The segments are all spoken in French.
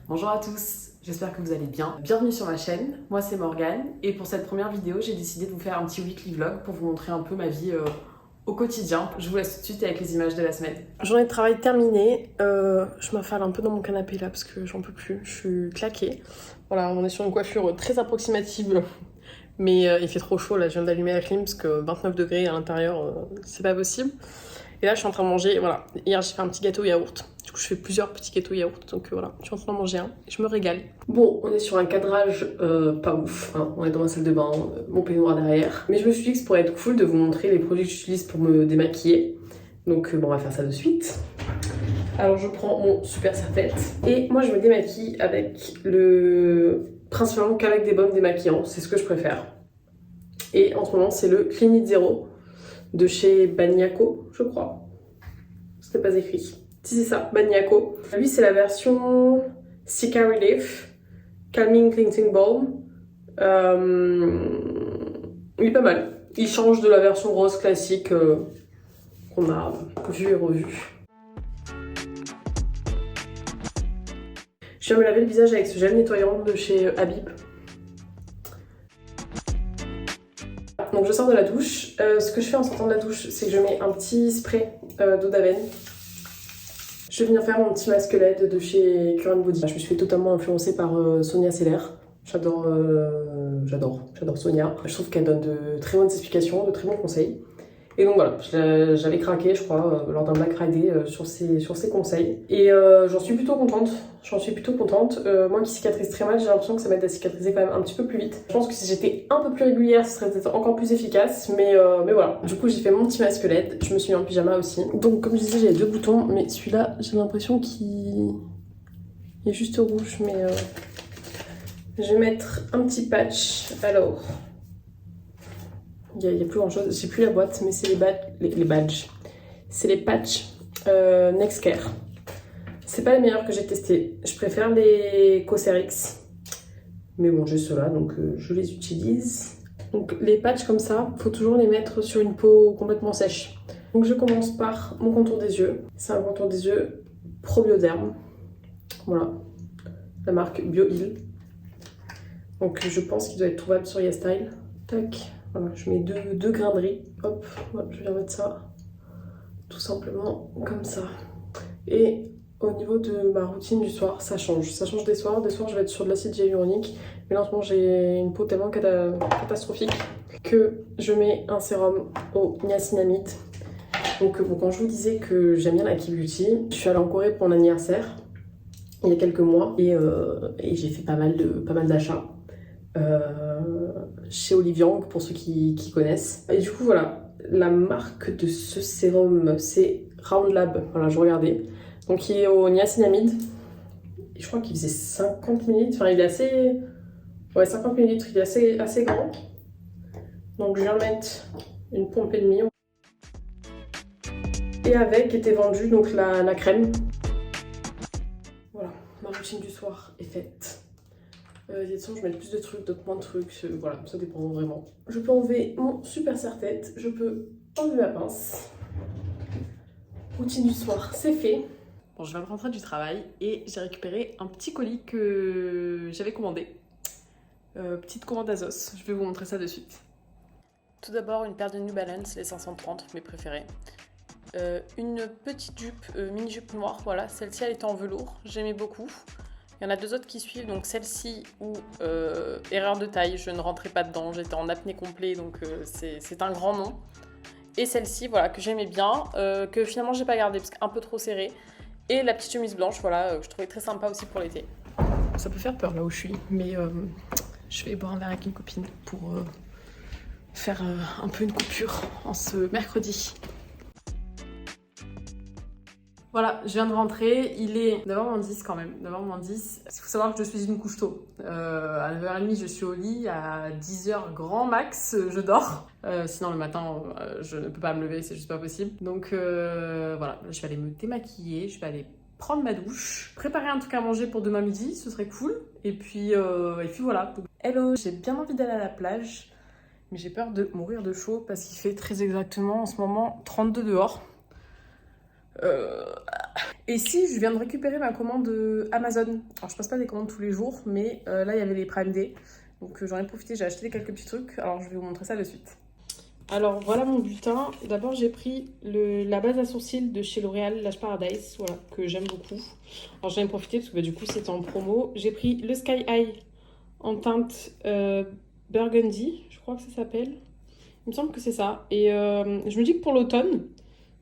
Bonjour à tous, j'espère que vous allez bien. Bienvenue sur ma chaîne, moi c'est Morgane et pour cette première vidéo j'ai décidé de vous faire un petit weekly vlog pour vous montrer un peu ma vie au quotidien. Je vous laisse tout de suite avec les images de la semaine. Journée de travail terminée, je m'affale un peu dans mon canapé là parce que j'en peux plus, je suis claquée. Voilà, on est sur une coiffure très approximative mais il fait trop chaud là, je viens d'allumer la clim parce que 29 degrés à l'intérieur c'est pas possible. Et là je suis en train de manger, voilà, hier j'ai fait un petit gâteau yaourt. Du coup je fais plusieurs petits gâteaux yaourt, donc voilà, je suis en train de manger un et je me régale. Bon, on est sur un cadrage pas ouf, hein. On est dans ma salle de bain, mon peignoir derrière. Mais je me suis dit que ça pourrait être cool de vous montrer les produits que j'utilise pour me démaquiller. Donc bon, on va faire ça de suite. Alors je prends mon super serre-tête et moi je me démaquille avec principalement qu'avec des baumes démaquillants, c'est ce que je préfère. Et en ce moment c'est le Clean It Zero de chez Baniaco, je crois. C'était pas écrit. Si c'est ça, Baniaco. Lui c'est la version Cica Relief Calming Cleansing Balm. Il est pas mal. Il change de la version rose classique qu'on a vue et revue. Je viens me laver le visage avec ce gel nettoyant de chez Habib. Donc je sors de la douche. Ce que je fais en sortant de la douche, c'est que je mets un petit spray d'eau d'Aven. Je vais venir faire mon petit masque LED de chez Current Body. Je me suis fait totalement influencer par Sonia Seller. J'adore Sonia. Je trouve qu'elle donne de très bonnes explications, de très bons conseils. Et donc voilà, j'avais craqué, je crois, lors d'un Black Friday sur ses conseils. Et j'en suis plutôt contente. Moi qui cicatrise très mal, j'ai l'impression que ça m'aide à cicatriser quand même un petit peu plus vite. Je pense que si j'étais un peu plus régulière, ce serait peut-être encore plus efficace. Mais voilà, du coup j'ai fait mon petit masque LED. Je me suis mis en pyjama aussi. Donc comme je disais, j'avais deux boutons, mais celui-là, j'ai l'impression qu'il est juste rouge. Mais je vais mettre un petit patch. Alors... Il n'y a plus grand chose, j'ai plus la boîte, mais c'est les badges. C'est les patchs Nextcare. C'est pas les meilleurs que j'ai testés. Je préfère les Cosrx. Mais bon, j'ai ceux-là, donc je les utilise. Donc les patchs comme ça, faut toujours les mettre sur une peau complètement sèche. Donc je commence par mon contour des yeux. C'est un contour des yeux Probioderm. Voilà. La marque BioHeal. Donc je pense qu'il doit être trouvable sur YesStyle. Tac. Voilà, je mets deux grains de riz. Hop, voilà, je viens mettre ça tout simplement comme ça. Et au niveau de ma routine du soir, ça change. Ça change des soirs. Des soirs, je vais être sur de l'acide hyaluronique. Mais là, en ce moment, j'ai une peau tellement catastrophique que je mets un sérum au niacinamide. Donc, bon, quand je vous disais que j'aime bien la Key Beauty, je suis allée en Corée pour mon anniversaire il y a quelques mois et j'ai fait pas mal d'achats. Chez Oliviang pour ceux qui connaissent. Et du coup voilà, la marque de ce sérum c'est Round Lab, voilà je regardais. Donc il est au niacinamide. Et je crois qu'il faisait 50 ml, enfin il est assez... Ouais 50 ml, il est assez grand. Donc je viens de mettre une pompe et demie. Et avec était vendue donc la crème. Voilà, ma routine du soir est faite. De toute façon, je mets plus de trucs, d'autres moins de trucs, voilà, ça dépend vraiment. Je peux enlever mon super serre-tête, je peux enlever ma pince. Routine du soir, c'est fait. Bon, je viens de rentrer du travail et j'ai récupéré un petit colis que j'avais commandé. Petite commande Azos, je vais vous montrer ça de suite. Tout d'abord, une paire de New Balance, les 530, mes préférés. Une petite jupe, mini-jupe noire, voilà, celle-ci elle était en velours, j'aimais beaucoup. Il y en a deux autres qui suivent, donc celle-ci ou erreur de taille, je ne rentrais pas dedans, j'étais en apnée complet, donc c'est un grand nom. Et celle-ci, voilà, que j'aimais bien, que finalement j'ai pas gardée parce qu'un peu trop serrée. Et la petite chemise blanche, voilà, que je trouvais très sympa aussi pour l'été. Ça peut faire peur là où je suis, mais je vais boire un verre avec une copine pour faire un peu une coupure en ce mercredi. Voilà, je viens de rentrer, il est 9h10 quand même, 9h10. Il faut savoir que je suis une couche tôt. À 9h30, je suis au lit, à 10h grand max, je dors. Sinon le matin, je ne peux pas me lever, c'est juste pas possible. Donc voilà, je vais aller me démaquiller, je vais aller prendre ma douche, préparer un truc à manger pour demain midi, ce serait cool. Et puis voilà. Hello, j'ai bien envie d'aller à la plage, mais j'ai peur de mourir de chaud parce qu'il fait très exactement en ce moment 32 dehors. Et si, je viens de récupérer ma commande Amazon. Alors, je passe pas des commandes tous les jours, mais là, il y avait les Prime Day. Donc, j'en ai profité, j'ai acheté quelques petits trucs. Alors, je vais vous montrer ça de suite. Alors, voilà mon butin. D'abord, j'ai pris la base à sourcils de chez L'Oréal, Lash Paradise, voilà, que j'aime beaucoup. Alors, j'en ai profité parce que du coup, c'était en promo. J'ai pris le Sky High en teinte Burgundy, je crois que ça s'appelle. Il me semble que c'est ça. Et je me dis que pour l'automne,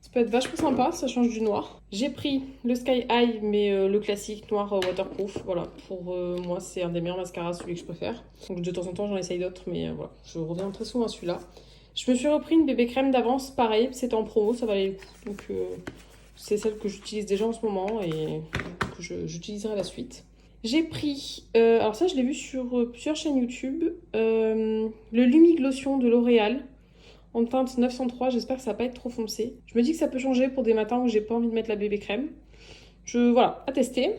ça peut être vachement sympa, ça change du noir. J'ai pris le Sky High, mais le classique noir waterproof. Voilà, pour moi, c'est un des meilleurs mascaras, celui que je préfère. Donc de temps en temps, j'en essaye d'autres, mais voilà, je reviens très souvent à celui-là. Je me suis repris une bébé crème d'avance, pareil, c'était en promo, ça valait le coup. Donc c'est celle que j'utilise déjà en ce moment et que j'utiliserai la suite. J'ai pris, alors ça je l'ai vu sur plusieurs chaînes YouTube, le Lumi Glotion de L'Oréal en teinte 903, j'espère que ça va pas être trop foncé. Je me dis que ça peut changer pour des matins où j'ai pas envie de mettre la bébé crème. Voilà, à tester.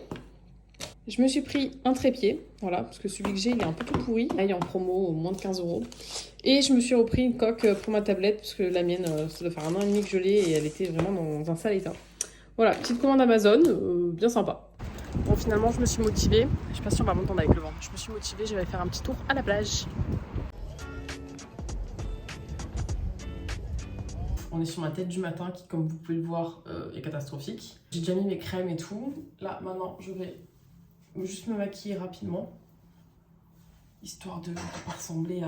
Je me suis pris un trépied, voilà, parce que celui que j'ai il est un peu tout pourri. Là il est en promo, moins de 15 €. Et je me suis repris une coque pour ma tablette, parce que la mienne, ça doit faire 1 an et demi que je l'ai et elle était vraiment dans un sale état. Voilà, petite commande Amazon, bien sympa. Bon, finalement, je me suis motivée. Je sais pas si on va m'entendre avec le vent. Je me suis motivée, je vais faire un petit tour à la plage. On est sur ma tête du matin qui, comme vous pouvez le voir, est catastrophique. J'ai déjà mis mes crèmes et tout. Là, maintenant, je vais juste me maquiller rapidement, histoire de pas ressembler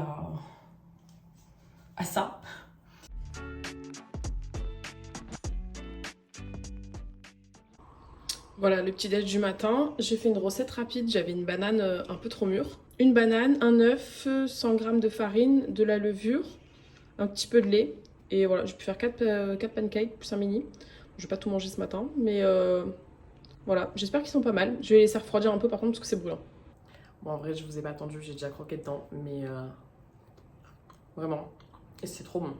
à ça. Voilà le petit déj du matin. J'ai fait une recette rapide. J'avais une banane un peu trop mûre. Une banane, un œuf, 100 g de farine, de la levure, un petit peu de lait. Et voilà, j'ai pu faire 4 pancakes plus un mini. Je vais pas tout manger ce matin, mais voilà, j'espère qu'ils sont pas mal. Je vais les laisser refroidir un peu par contre parce que c'est brûlant. Bon, en vrai, je vous ai pas attendu, j'ai déjà croqué dedans, mais vraiment, et c'est trop bon.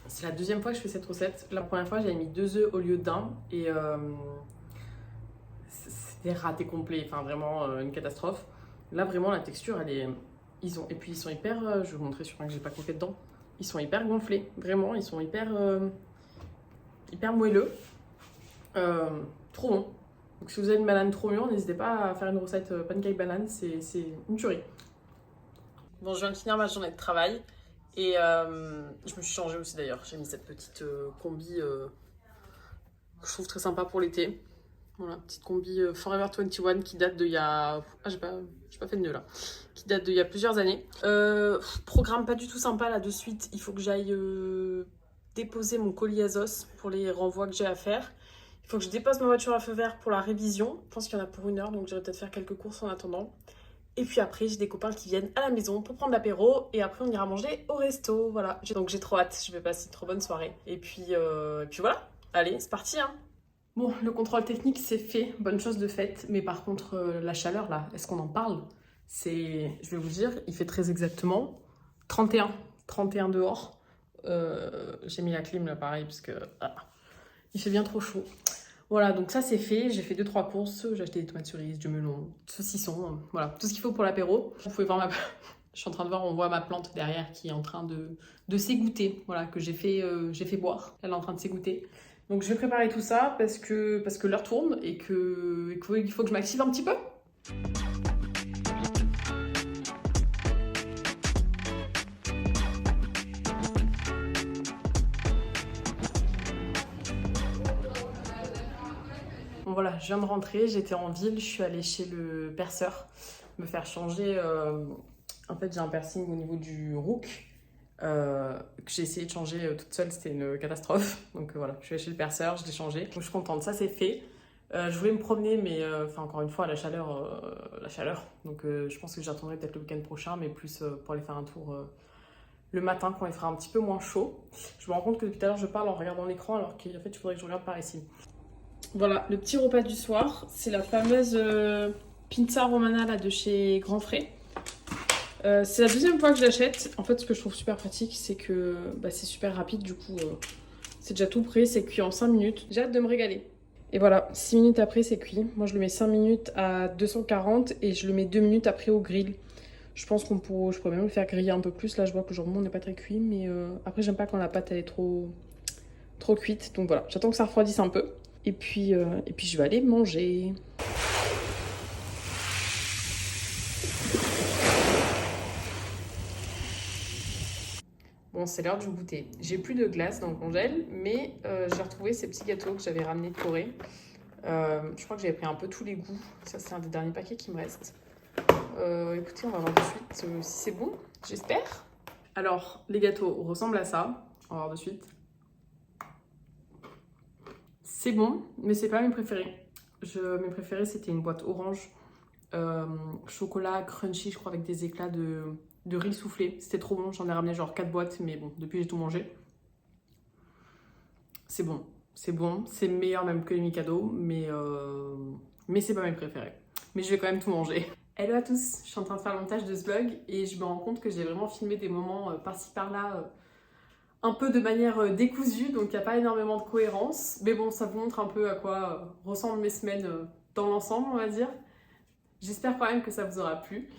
C'est la deuxième fois que je fais cette recette. La première fois, j'avais mis 2 œufs au lieu d'un et c'était raté complet, enfin vraiment une catastrophe. Là, vraiment, la texture, elle est. Et puis, ils sont hyper. Je vais vous montrer sur un que j'ai pas croqué dedans. Ils sont hyper gonflés, vraiment, ils sont hyper moelleux. Trop bon. Donc si vous avez une banane trop mûre, n'hésitez pas à faire une recette pancake banane, c'est une tuerie. Bon, je viens de finir ma journée de travail et je me suis changée aussi d'ailleurs. J'ai mis cette petite combi que je trouve très sympa pour l'été. Voilà, petite combi Forever 21 qui date de il y a... Ah, j'ai pas fait de nœud là. Qui date d'il y a plusieurs années. Programme pas du tout sympa là de suite. Il faut que j'aille déposer mon colis Azos pour les renvois que j'ai à faire. Il faut que je dépose ma voiture à feu vert pour la révision. Je pense qu'il y en a pour 1 heure, donc j'irai peut-être faire quelques courses en attendant. Et puis après, j'ai des copains qui viennent à la maison pour prendre l'apéro. Et après, on ira manger au resto. Voilà. Donc j'ai trop hâte. Je vais passer une trop bonne soirée. Et puis voilà. Allez, c'est parti, hein. Bon, le contrôle technique, c'est fait, bonne chose de faite, mais par contre, la chaleur, là, est-ce qu'on en parle? Je vais vous dire, il fait très exactement 31 dehors. J'ai mis la clim, là, pareil, parce que il fait bien trop chaud. Voilà, donc ça, c'est fait. J'ai fait 2-3 courses. J'ai acheté des tomates cerises, du melon, saucisson, voilà, tout ce qu'il faut pour l'apéro. Vous pouvez voir Je suis en train de voir, on voit ma plante derrière qui est en train de s'égoutter, voilà, que j'ai fait boire. Elle est en train de s'égoutter. Donc je vais préparer tout ça parce que l'heure tourne et qu'il faut que je m'active un petit peu. Bon voilà, je viens de rentrer, j'étais en ville, je suis allée chez le perceur me faire changer. En fait, j'ai un piercing au niveau du rook. Que j'ai essayé de changer toute seule, c'était une catastrophe. Donc voilà, je suis allée chez le perceur, je l'ai changé. Donc je suis contente, ça c'est fait. Je voulais me promener, mais encore une fois, la chaleur. Donc je pense que j'attendrai peut-être le week-end prochain, mais plus pour aller faire un tour le matin quand il fera un petit peu moins chaud. Je me rends compte que depuis tout à l'heure, je parle en regardant l'écran, alors qu'en fait, il faudrait que je regarde par ici. Voilà, le petit repas du soir, c'est la fameuse pizza romana là, de chez Grand Frais. C'est la deuxième fois que je l'achète. En fait, ce que je trouve super pratique, c'est que c'est super rapide. Du coup, c'est déjà tout prêt. C'est cuit en 5 minutes. J'ai hâte de me régaler. Et voilà, 6 minutes après, c'est cuit. Moi, je le mets 5 minutes à 240 et je le mets 2 minutes après au grill. Je pense je pourrais même le faire griller un peu plus. Là, je vois que le jambon n'est pas très cuit. Mais après, j'aime pas quand la pâte elle est trop cuite. Donc voilà, j'attends que ça refroidisse un peu. Et puis je vais aller manger. Bon, c'est l'heure du goûter. J'ai plus de glace dans le congèle, mais j'ai retrouvé ces petits gâteaux que j'avais ramenés de Corée. Je crois que j'avais pris un peu tous les goûts. Ça, c'est un des derniers paquets qui me reste. Écoutez, on va voir de suite si c'est bon, j'espère. Alors, les gâteaux ressemblent à ça. On va voir de suite. C'est bon, mais c'est pas mes préférés. Mes préférés, c'était une boîte orange, chocolat crunchy, je crois, avec des éclats de riz soufflé. C'était trop bon, j'en ai ramené genre 4 boîtes, mais bon, depuis j'ai tout mangé. C'est bon, c'est meilleur même que les Mikado, mais c'est pas mes préférés. Mais je vais quand même tout manger. Hello à tous, je suis en train de faire le montage de ce vlog et je me rends compte que j'ai vraiment filmé des moments par-ci par-là un peu de manière décousue, donc il n'y a pas énormément de cohérence. Mais bon, ça vous montre un peu à quoi ressemblent mes semaines dans l'ensemble, on va dire. J'espère quand même que ça vous aura plu.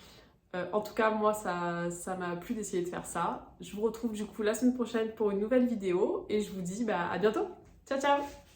En tout cas, moi, ça m'a plu d'essayer de faire ça. Je vous retrouve du coup la semaine prochaine pour une nouvelle vidéo et je vous dis à bientôt. Ciao, ciao!